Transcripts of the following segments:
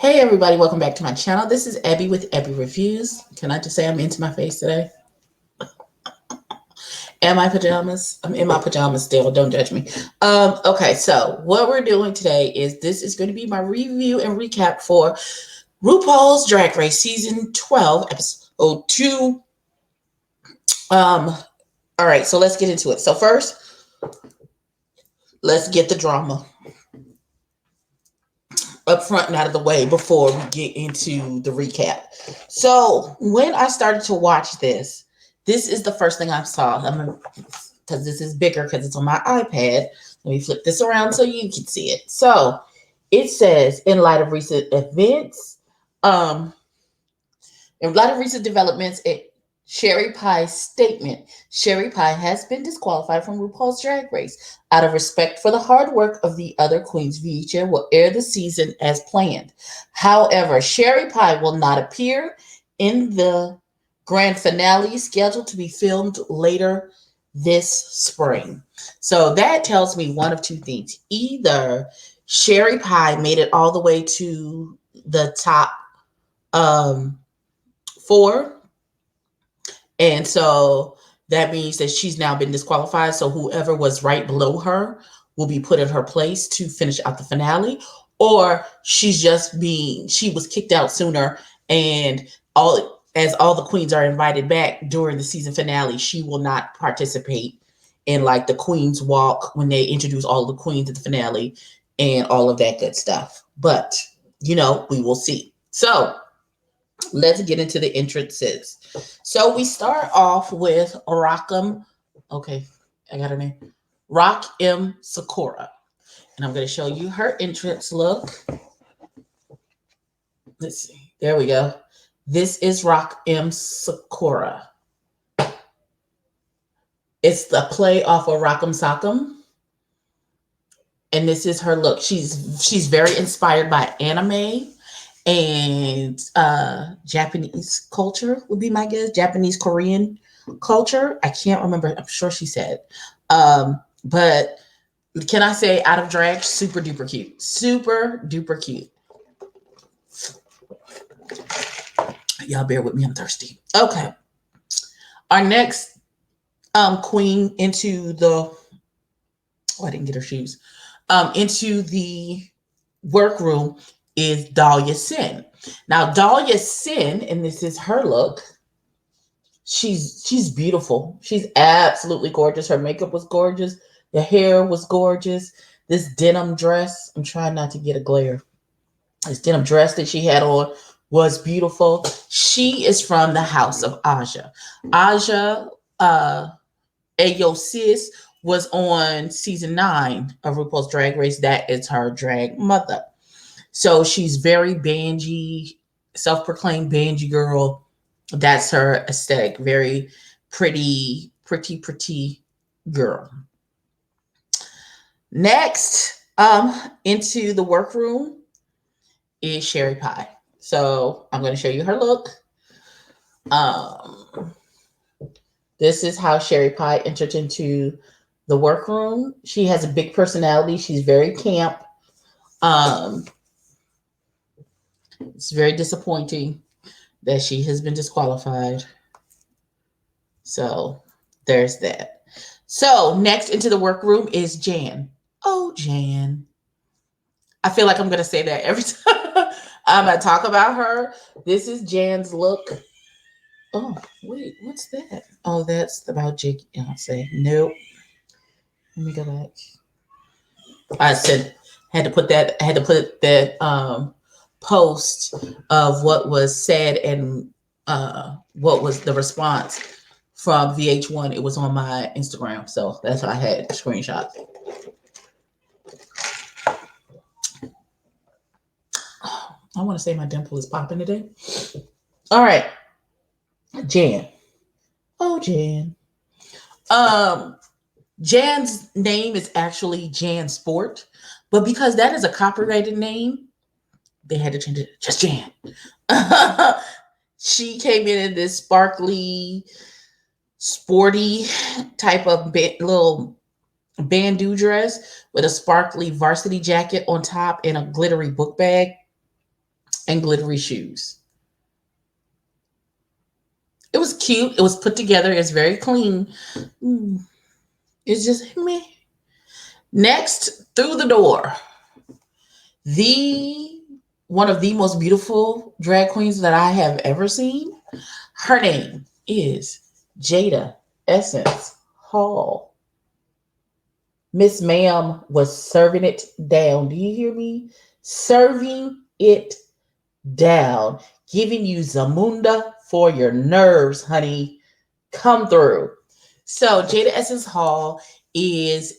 Hey everybody, welcome back to my channel. This is EBBIE with EBBIE Reviews. Can I just say I'm into my face today? And my pajamas? I'm in my pajamas still, don't judge me. Okay, so what we're doing today is this is going to be my review and recap for RuPaul's Drag Race Season 12, Episode 2. All right, so let's get into it. So first, let's get the drama up front and out of the way before we get into the recap. So when I started to watch this is the first thing I saw. Because this is bigger because it's on my iPad. Let me flip this around so you can see it. So it says, in light of recent events, in light of recent developments, Sherry Pie's statement. Sherry Pie has been disqualified from RuPaul's Drag Race. Out of respect for the hard work of the other queens, VH will air the season as planned. However, Sherry Pie will not appear in the grand finale scheduled to be filmed later this spring. So that tells me one of two things. Either Sherry Pie made it all the way to the top four, and so that means that she's now been disqualified. So whoever was right below her will be put in her place to finish out the finale. Or she was kicked out sooner, and all the queens are invited back during the season finale, she will not participate in like the Queen's Walk when they introduce all the queens at the finale and all of that good stuff. But, we will see. So let's get into the entrances. So we start off with Rock'em. Okay, I got her name. Rock M. Sakura. And I'm going to show you her entrance look. Let's see. There we go. This is Rock M. Sakura. It's the play off of Rock'em Sock'em. And this is her look. She's very inspired by anime and Japanese culture would be my guess. Japanese Korean culture. I can't remember. I'm sure she said. But can I say out of drag, super duper cute. Super duper cute. Y'all bear with me, I'm thirsty. Okay. Our next queen into the I didn't get her shoes. Into the workroom is Dahlia Sin. Now, Dahlia Sin, and this is her look. She's beautiful. She's absolutely gorgeous. Her makeup was gorgeous. The hair was gorgeous. This denim dress, I'm trying not to get a glare. This denim dress that she had on was beautiful. She is from the house of Aja. Aja, Ayo Sis, was on season 9 of RuPaul's Drag Race. That is her drag mother. So she's very bangy, self-proclaimed bangy girl. That's her aesthetic. Very pretty girl. Next, into the workroom is Sherry Pie. So I'm going to show you her look. This is how Sherry Pie entered into the workroom. She has a big personality. She's very camp. It's very disappointing that she has been disqualified. So there's that. So next into the workroom is Jan. Oh, Jan. I feel like I'm going to say that every time I'm going to talk about her. This is Jan's look. Oh, wait, what's that? Oh, that's about Jake. I'll say, nope. Let me go back. I had to put that post of what was said and what was the response from VH1. It was on my Instagram, so that's what I had screenshot. I want to say my dimple is popping today. All right, Jan. Oh, Jan. Jan's name is actually Jan Sport, but because that is a copyrighted name, they had to change it. Just Jan. She came in this sparkly, sporty type of little bandeau dress with a sparkly varsity jacket on top and a glittery book bag. and glittery shoes. It was cute. It was put together. It's very clean. It's just me. Next, through the door, the one of the most beautiful drag queens that I have ever seen. Her name is Jada Essence Hall. Miss Ma'am was serving it down. Do you hear me? Serving it down. Giving you Zamunda for your nerves, honey. Come through. So Jada Essence Hall is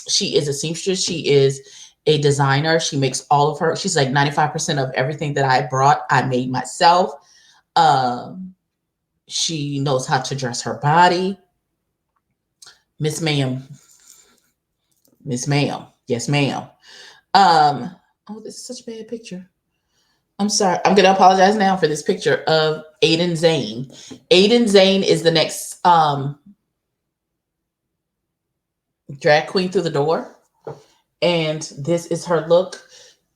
she is a seamstress. She is a designer. She makes all of her, she's like 95% of everything that I brought, I made myself. She knows how to dress her body. Miss Ma'am. Miss Ma'am. Yes, ma'am. Oh, this is such a bad picture. I'm sorry. I'm gonna apologize now for this picture of Aidan Zane. Aidan Zane is the next drag queen through the door. And this is her look.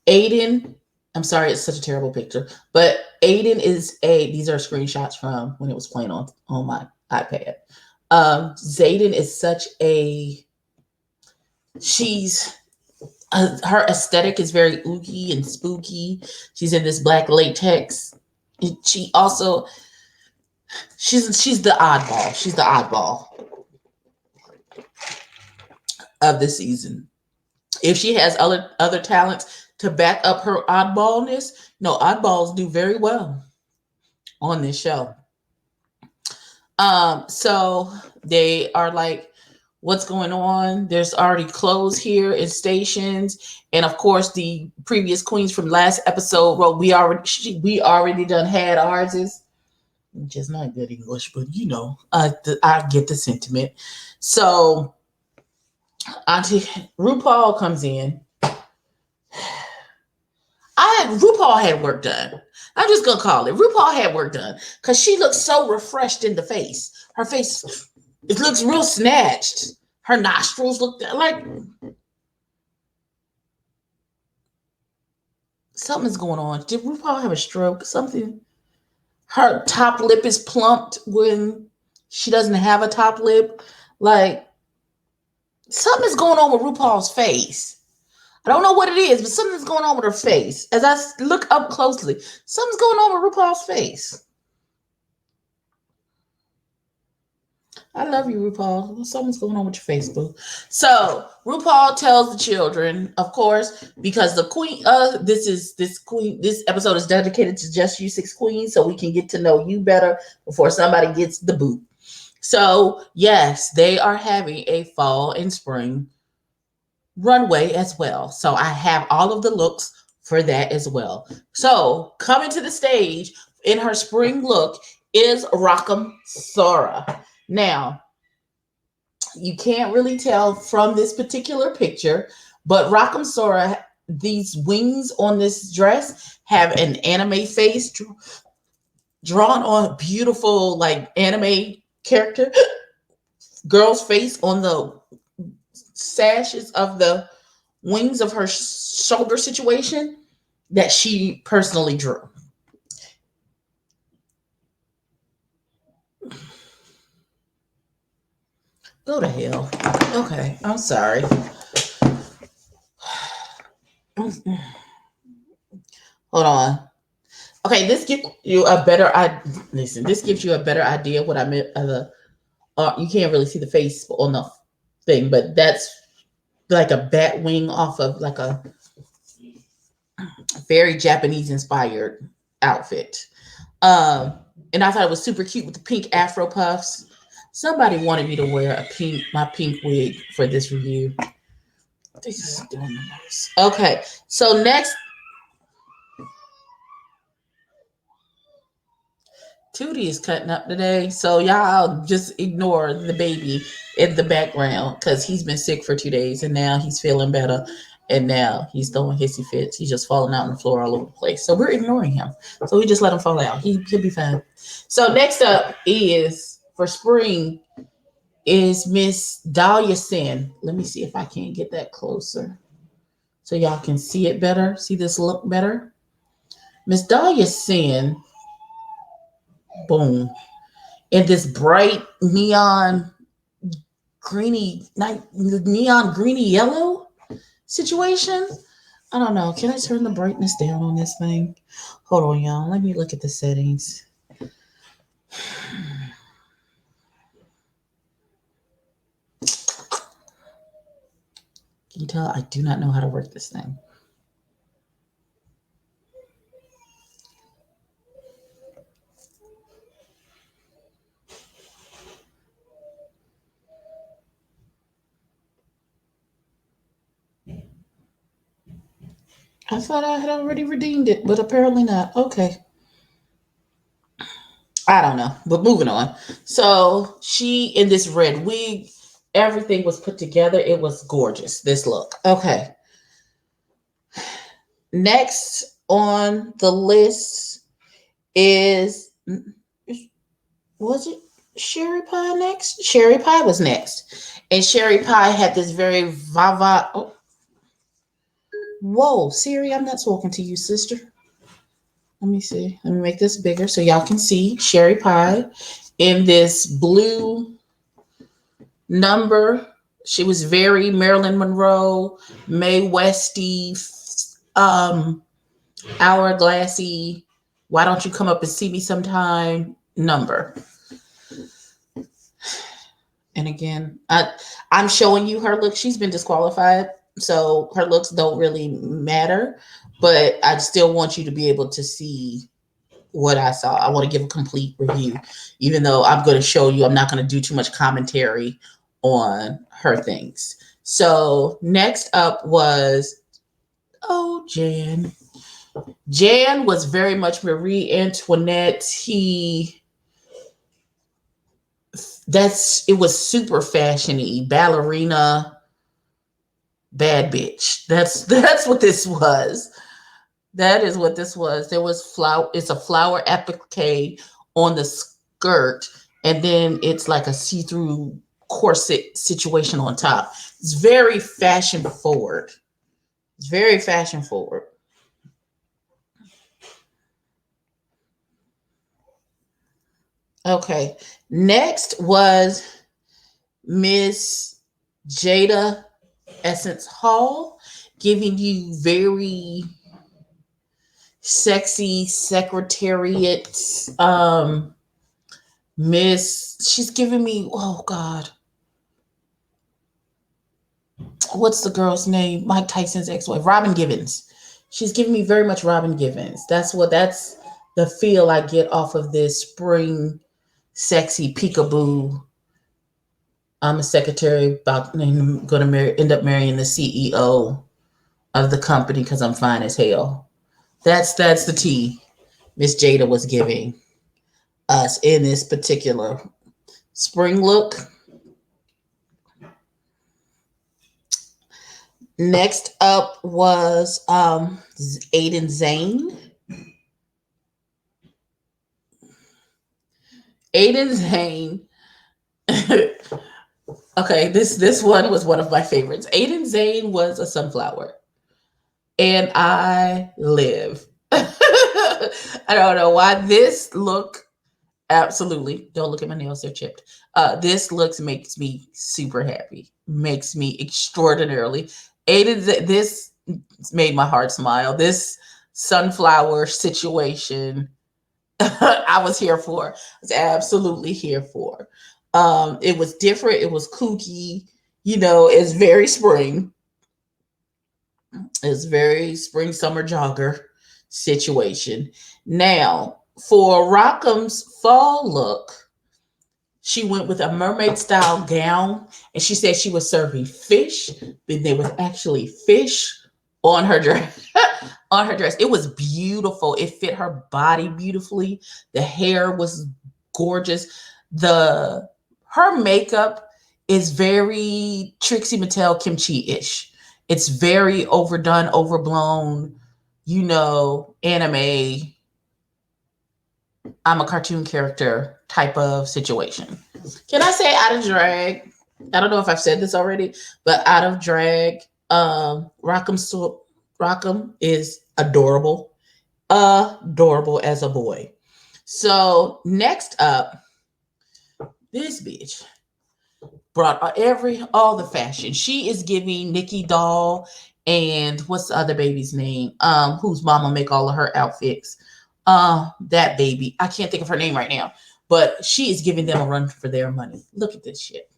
Aidan, I'm sorry, it's such a terrible picture, but Aidan is these are screenshots from when it was playing on my iPad. Jayden is such her aesthetic is very oogie and spooky. She's in this black latex. She also, she's the oddball. She's the oddball of the season. If she has other talents to back up her oddballness, no, oddballs do very well on this show. So they are like, what's going on? There's already clothes here in stations, and of course, the previous queens from last episode wrote, "We already done had ours," which is not good English, but you know, I get the sentiment. So, Auntie RuPaul comes in. RuPaul had work done. I'm just gonna call it. RuPaul had work done because she looks so refreshed in the face. Her face, it looks real snatched. Her nostrils look like something's going on. Did RuPaul have a stroke? Something. Her top lip is plumped when she doesn't have a top lip. Like something's going on with RuPaul's face. I don't know what it is, but something's going on with her face. As I look up closely, something's going on with RuPaul's face. I love you, RuPaul. Something's going on with your face, boo. So RuPaul tells the children, of course, because the queen, this episode is dedicated to just you six queens, so we can get to know you better before somebody gets the boot. So yes, they are having a fall and spring runway as well. So I have all of the looks for that as well. So coming to the stage in her spring look is Rock'em Sora. Now, you can't really tell from this particular picture, but Rock'em Sora, these wings on this dress have an anime face drawn on a beautiful like anime character girl's face on the sashes of the wings of her shoulder situation that she personally drew. Go to hell. Okay, I'm sorry. Hold on. Okay, this gives you a better listen. This gives you a better idea of what I meant. You can't really see the face on the thing, but that's like a bat wing off of like a very Japanese inspired outfit. And I thought it was super cute with the pink Afro puffs. Somebody wanted me to wear my pink wig for this review. This is doing the most. Okay, so next, Tootie is cutting up today, so y'all just ignore the baby in the background because he's been sick for 2 days and now he's feeling better. And now he's throwing hissy fits. He's just falling out on the floor all over the place. So we're ignoring him. So we just let him fall out. He'll be fine. So next up is for spring is Miss Dahlia Sin. Let me see if I can get that closer. so y'all can see it better, see this look better. Miss Dahlia Sin, boom, in this bright neon greeny yellow situation. I don't know. Can I turn the brightness down on this thing? Hold on, y'all. Let me look at the settings. Can you tell I do not know how to work this thing? I thought I had already redeemed it, but apparently not. Okay. I don't know, but moving on. So she in this red wig, everything was put together. It was gorgeous. This look. Okay. Next on the list is, was it Sherry Pie next? Sherry Pie was next. And Sherry Pie had this very vava. Oh, whoa, Siri, I'm not talking to you, sister. Let me see. Let me make this bigger so y'all can see Sherry Pie in this blue number. She was very Marilyn Monroe, Mae Westy, hourglassy. Why don't you come up and see me sometime? Number. And again, I'm showing you her look. She's been disqualified, so her looks don't really matter. But I still want you to be able to see what I saw. I want to give a complete review, even though I'm going to show you. I'm not going to do too much commentary on her things. So next up was, oh, Jan. Jan was very much Marie Antoinette. It was super fashiony, ballerina, bad bitch. That's what this was. That is what this was. There was flower. It's a flower applique on the skirt, and then it's like a see-through corset situation on top. It's very fashion forward. It's very fashion forward. Okay. Next was Miss Jada Essence Hall, giving you very sexy secretariat. She's giving me, oh God. What's the girl's name? Mike Tyson's ex-wife, Robin Givens. She's giving me very much Robin Givens. That's the feel I get off of this spring sexy peekaboo. I'm a secretary about going to end up marrying the CEO of the company because I'm fine as hell. That's the tea Miss Jada was giving us in this particular spring look. Next up was Aidan Zane. Aidan Zane. Okay, this one was one of my favorites. Aidan Zane was a sunflower, and I live. I don't know why this look. Absolutely, don't look at my nails; they're chipped. This looks makes me super happy. Makes me extraordinarily. Aidan, this made my heart smile. This sunflower situation, I was here for. I was absolutely here for. It was different. It was kooky. It's very spring. It's very spring summer jogger situation. Now, for Rockham's fall look, she went with a mermaid style gown, and she said she was serving fish, but there was actually fish on her dress. On her dress. It was beautiful. It fit her body beautifully. The hair was gorgeous. Her makeup is very Trixie Mattel Kimchi-ish. It's very overdone, overblown, anime. I'm a cartoon character type of situation. Can I say out of drag? I don't know if I've said this already, but out of drag Rockham is adorable, adorable as a boy. So next up, this bitch brought all the fashion. She is giving Nikki Doll and what's the other baby's name? Whose mama make all of her outfits. That baby. I can't think of her name right now, but she is giving them a run for their money. Look at this shit.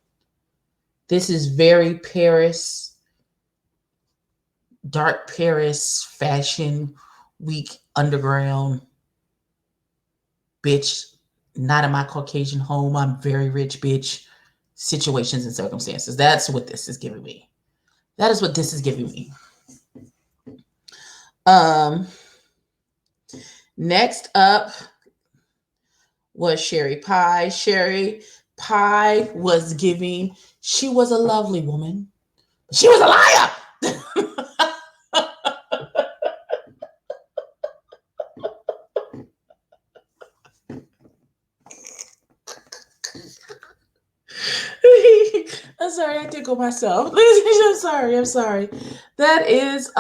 This is very Paris, dark Paris fashion week underground. Bitch, not in my Caucasian home. I'm very rich, bitch. Situations and circumstances. That's what this is giving me. That is what this is giving me. Next up was Sherry Pie. Sherry Pie was giving, she was a lovely woman. She was a liar. I'm sorry, I tickle myself. I'm sorry. That is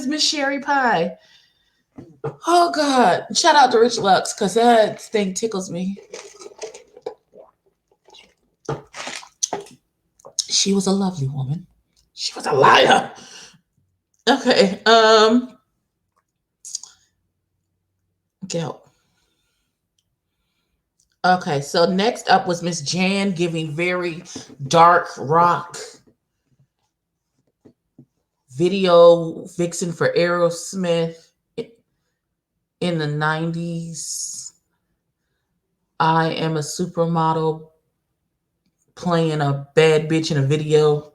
Miss Sherry Pie. Oh God. Shout out to Rich Lux, because that thing tickles me. She was a lovely woman. She was a liar. Okay. Go. Okay, so next up was Miss Jan giving very dark rock video vixen for Aerosmith in the 90s. I am a supermodel playing a bad bitch in a video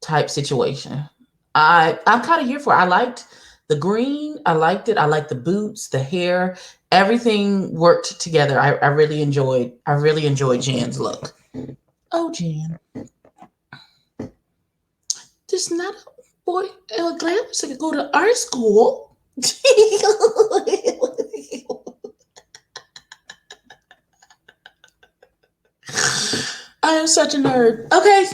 type situation. I'm kind of here for it. I liked the green. I liked it. I liked the boots, the hair. Everything worked together. I really enjoyed Jan's look. Oh, Jan. There's not a boy glamorous that could go to art school. I am such a nerd. Okay,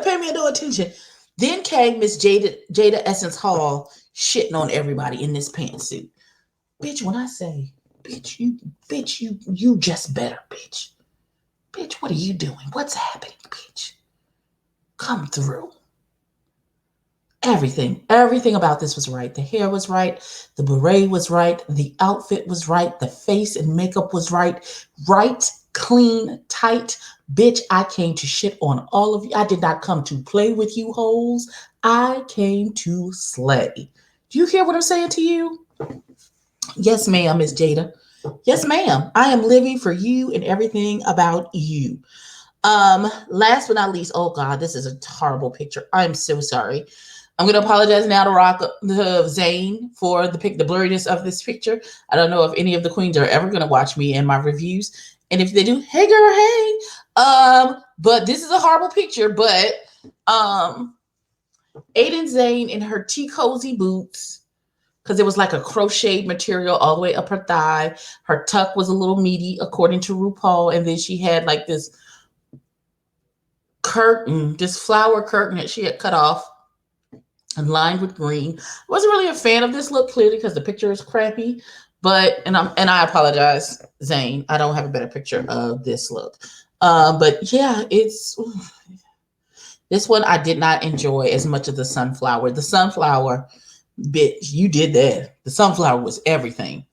pay me no attention. Then came Miss Jada Essence Hall shitting on everybody in this pantsuit. Bitch, when I say, bitch, you just better, bitch. Bitch, what are you doing? What's happening, bitch? Come through. Everything about this was right. The hair was right. The beret was right. The outfit was right. The face and makeup was right. Right, clean, tight. Bitch, I came to shit on all of you. I did not come to play with you hoes. I came to slay. Do you hear what I'm saying to you? Yes, ma'am, Miss Jada. Yes, ma'am. I am living for you and everything about you. Last but not least, oh God, this is a horrible picture. I'm so sorry. I'm going to apologize now to Zane for the blurriness of this picture. I don't know if any of the queens are ever going to watch me and my reviews. And if they do, hey girl, hey. But this is a horrible picture. But Aidan Zane in her tea cozy boots, because it was like a crocheted material all the way up her thigh. Her tuck was a little meaty, according to RuPaul. And then she had like this curtain, this flower curtain that she had cut off and lined with green. I wasn't really a fan of this look, clearly, because the picture is crappy. But and I apologize, Zane. I don't have a better picture of this look. But yeah, this one I did not enjoy as much as the sunflower. The sunflower, bitch, you did that. The sunflower was everything.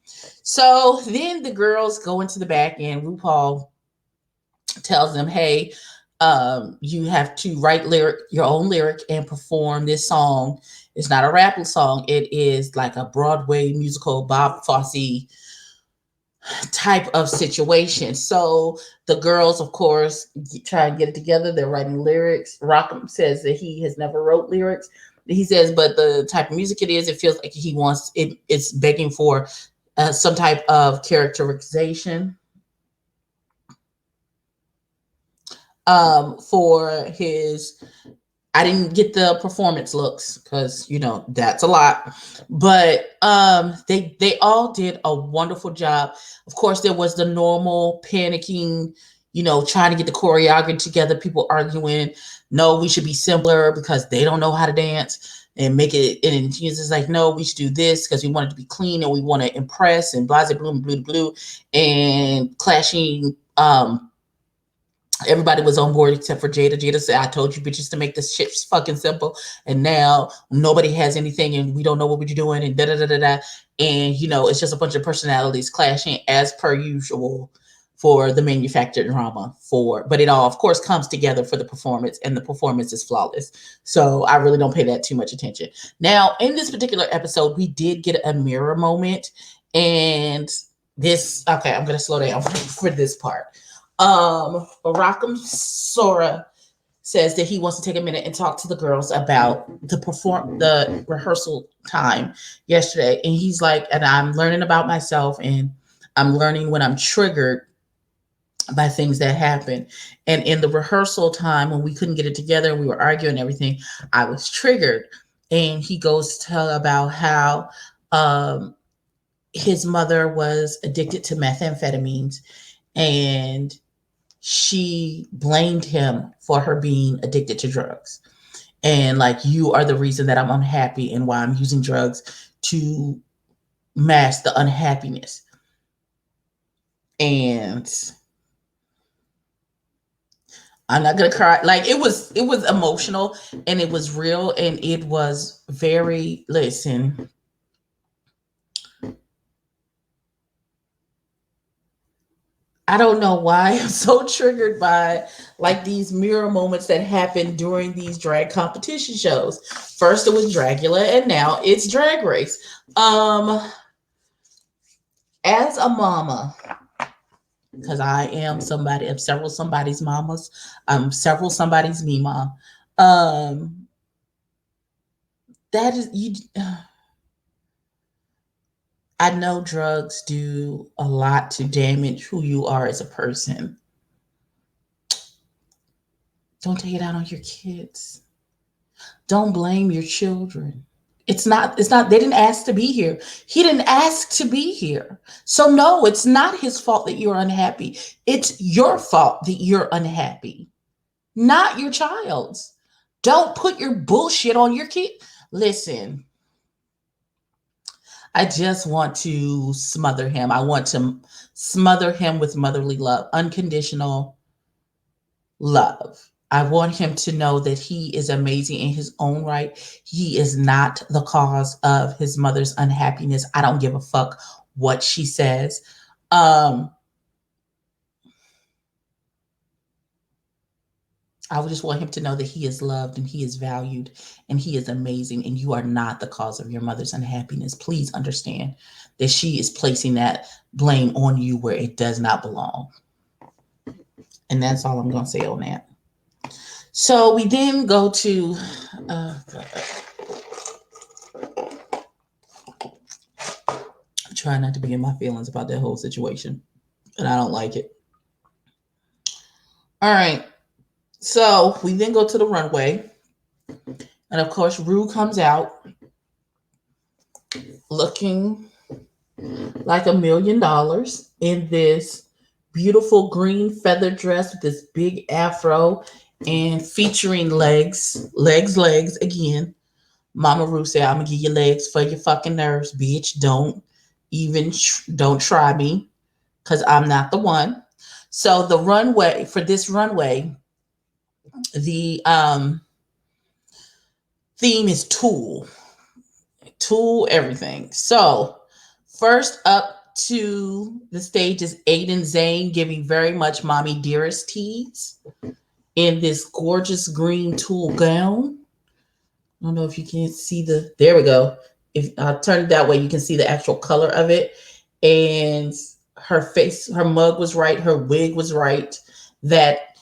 So then the girls go into the back and RuPaul tells them, hey, you have to write your own lyric and perform this song. It's not a rap song. It is like a Broadway musical, Bob Fosse type of situation. So the girls, of course, try and get it together. They're writing lyrics. Rockham says that he has never wrote lyrics. He says, but the type of music it is, it feels like he wants it. It's begging for some type of characterization. For his, I didn't get the performance looks because that's a lot, but they all did a wonderful job. Of course, there was the normal panicking, trying to get the choreography together, people arguing, no, we should be simpler because they don't know how to dance and make it. And Jesus like, no, we should do this because we want it to be clean and we want to impress and blah, blah, blue, blue, blue, and clashing. Everybody was on board except for Jada. Jada said, I told you bitches to make this shit fucking simple. And now nobody has anything and we don't know what we're doing and da-da-da-da-da. And, it's just a bunch of personalities clashing as per usual for the manufactured drama but it all, of course, comes together for the performance, and the performance is flawless. So I really don't pay that too much attention. Now, in this particular episode, we did get a mirror moment. And okay, I'm going to slow down for this part. Barakam Sora says that he wants to take a minute and talk to the girls about the rehearsal time yesterday. And he's like, and I'm learning about myself, and I'm learning when I'm triggered by things that happen. And in the rehearsal time, when we couldn't get it together, we were arguing and everything, I was triggered. And he goes to tell about how his mother was addicted to methamphetamines, and she blamed him for her being addicted to drugs. And like, you are the reason that I'm unhappy and why I'm using drugs to mask the unhappiness. And I'm not gonna cry. Like, it was emotional, and it was real, and it was very, listen, I don't know why I'm so triggered by like these mirror moments that happen during these drag competition shows. First it was Dragula, and now it's Drag Race. As a mama, because I am somebody, I'm several somebody's mamas, I'm several somebody's mima. That is you. I know drugs do a lot to damage who you are as a person. Don't take it out on your kids. Don't blame your children. It's not, they didn't ask to be here. He didn't ask to be here. So no, it's not his fault that you're unhappy. It's your fault that you're unhappy, not your child's. Don't put your bullshit on your kid. Listen, I just want to smother him. I want to smother him with motherly love, unconditional love. I want him to know that he is amazing in his own right. He is not the cause of his mother's unhappiness. I don't give a fuck what she says. I would just want him to know that he is loved and he is valued and he is amazing, and you are not the cause of your mother's unhappiness. Please understand that she is placing that blame on you where it does not belong. And that's all I'm going to say on that. So we then go to I'm trying not to be in my feelings about that whole situation, and I don't like it. All right. So we then go to the runway, and of course, Ru comes out looking like $1 million in this beautiful green feather dress with this big afro and featuring legs again. Mama Ru said, I'm gonna give you legs for your fucking nerves, bitch. Don't try me, because I'm not the one. So the runway, for this runway, the theme is Tool everything. So first up to the stage is Aidan Zane, giving very much mommy dearest tease in this gorgeous green tulle gown. I don't know if you can see there we go. If I turn it that way, you can see the actual color of it. And her face, her mug was right. Her wig was right. That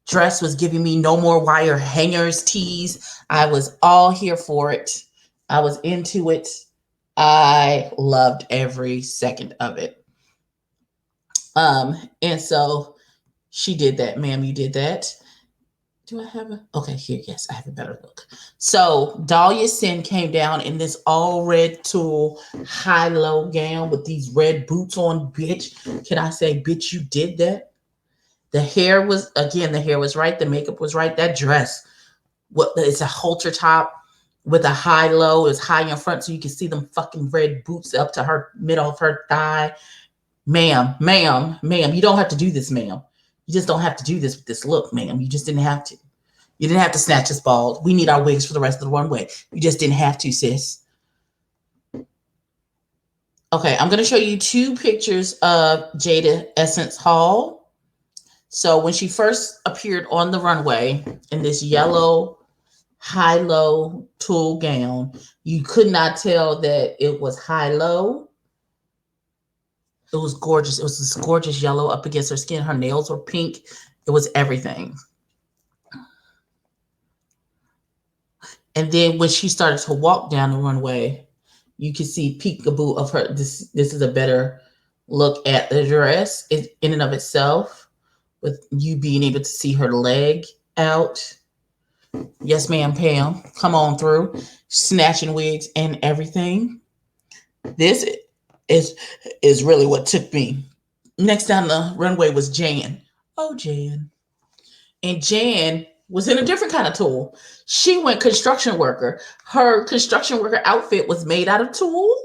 dress was giving me no more wire hangers tease. I was all here for it. I was into it. I loved every second of it. And so she did that. Ma'am, you did that. Do I have okay, here, yes, I have a better look. So Dahlia Sin came down in this all red tulle high-low gown with these red boots on, bitch. Can I say, bitch, you did that? The hair was, again, the hair was right. The makeup was right. That dress, it's a halter top with a high low. It's high in front so you can see them fucking red boots up to her middle of her thigh. Ma'am, you don't have to do this, ma'am. You just don't have to do this with this look, ma'am. You just didn't have to. You didn't have to snatch us bald. We need our wigs for the rest of the runway. You just didn't have to, sis. Okay, I'm going to show you 2 pictures of Jada Essence Hall. So when she first appeared on the runway in this yellow high-low tulle gown, you could not tell that it was high-low. It was gorgeous. It was this gorgeous yellow up against her skin. Her nails were pink. It was everything. And then when she started to walk down the runway, you can see peekaboo of her. This is a better look at the dress in and of itself, with you being able to see her leg out. Yes, ma'am, Pam. Come on through. Snatching wigs and everything. This is really what took me. Next down the runway was Jan. Oh, Jan. And Jan was in a different kind of tulle. She went construction worker. Her construction worker outfit was made out of tulle.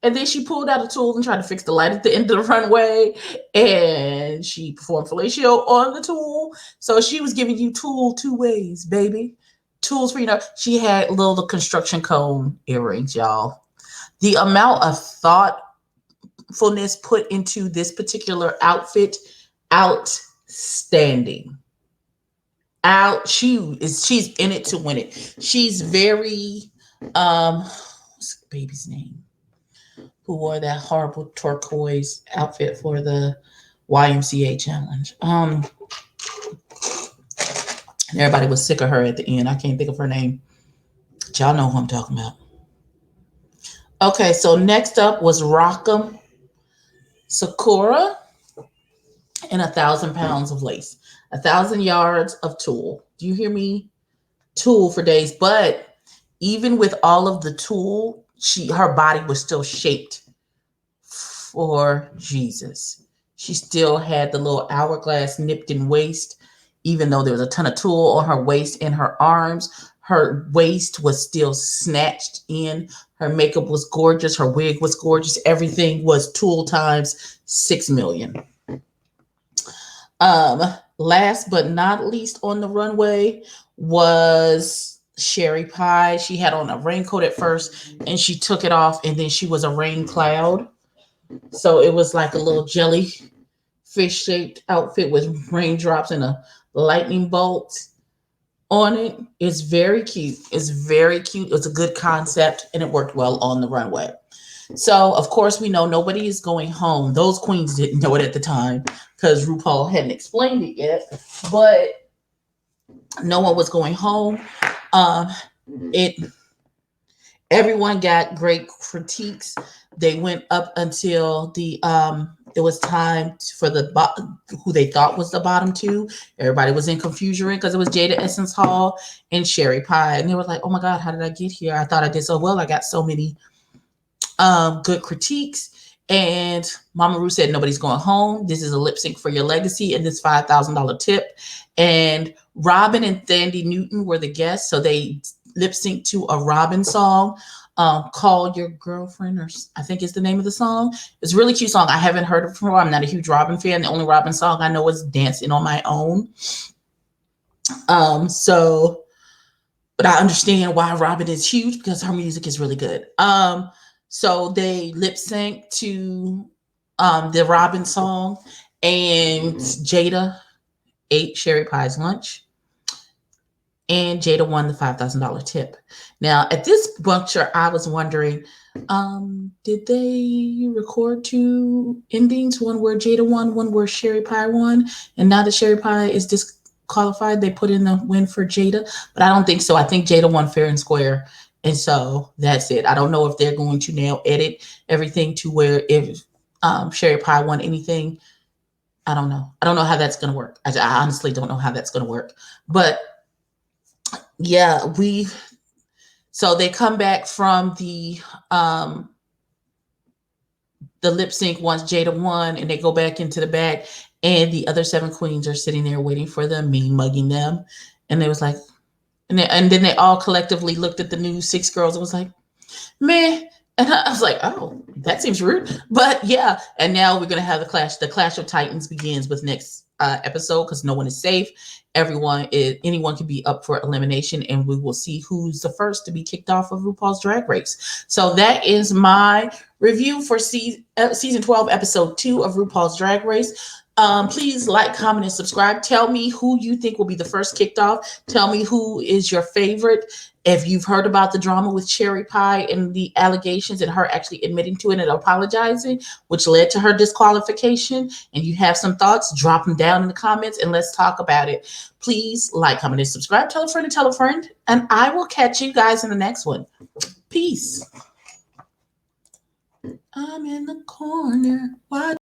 And then she pulled out a tulle and tried to fix the light at the end of the runway. And she performed fellatio on the tulle. So she was giving you tulle 2 ways, baby. Tools for, she had little construction cone earrings, y'all. The amount of thoughtfulness put into this particular outfit, outstanding. She's in it to win it. She's very, what's the baby's name? Who wore that horrible turquoise outfit for the YMCA challenge? Everybody was sick of her at the end. I can't think of her name. But y'all know who I'm talking about. Okay, so next up was Rockham Sakura and 1,000 pounds of lace. 1,000 yards of tulle. Do you hear me? Tulle for days. But even with all of the tulle, her body was still shaped for Jesus. She still had the little hourglass nipped in waist, even though there was a ton of tulle on her waist and her arms. Her waist was still snatched in. Her makeup was gorgeous. Her wig was gorgeous. Everything was tulle times 6 million. Last but not least on the runway was Sherry Pie. She had on a raincoat at first and she took it off and then she was a rain cloud. So it was like a little jellyfish shaped outfit with raindrops and a lightning bolt on it. It's very cute. It's very cute. It's a good concept and it worked well on the runway. So, of course, we know nobody is going home. Those queens didn't know it at the time because RuPaul hadn't explained it yet, but no one was going home. Everyone got great critiques. They went up until it was time for who they thought was the bottom 2. Everybody was in confusion because it was Jada Essence Hall and Sherry Pie. And they were like, oh my God, how did I get here? I thought I did so well. I got so many good critiques. And Mama Ru said, nobody's going home. This is a lip sync for your legacy and this $5,000 tip. And Robin and Thandie Newton were the guests. So they lip synced to a Robin song. Call Your Girlfriend, or I think is the name of the song. It's a really cute song. I haven't heard it before. I'm not a huge Robin fan. The only Robin song I know is Dancing on My Own. But I understand why Robin is huge because her music is really good. So they lip synced to the Robin song, and Jada ate Sherry Pie's lunch. And Jada won the $5,000 tip. Now, at this juncture, I was wondering, did they record 2 endings? One where Jada won, one where Sherry Pie won. And now that Sherry Pie is disqualified, they put in the win for Jada. But I don't think so. I think Jada won fair and square. And so that's it. I don't know if they're going to now edit everything to where if Sherry Pie won anything. I don't know. I don't know how that's going to work. I honestly don't know how that's going to work. But yeah, so they come back from the lip sync once Jada won, and they go back into the bag, And the other 7 queens are sitting there waiting for them, mean mugging them. And they was like, and then they all collectively looked at the new 6 girls and was like, meh. And I was like, oh, that seems rude. But yeah, and now we're gonna have the clash. The Clash of Titans begins with next episode because no one is safe. Anyone can be up for elimination, and we will see who's the first to be kicked off of RuPaul's Drag Race. So that is my review for season 12, episode 2 of RuPaul's Drag Race. Please like, comment, and subscribe. Tell me who you think will be the first kicked off. Tell me who is your favorite. If you've heard about the drama with Cherry Pie and the allegations and her actually admitting to it and apologizing, which led to her disqualification, and you have some thoughts, drop them down in the comments and let's talk about it. Please like, comment, and subscribe. Tell a friend, and I will catch you guys in the next one. Peace. I'm in the corner. Why?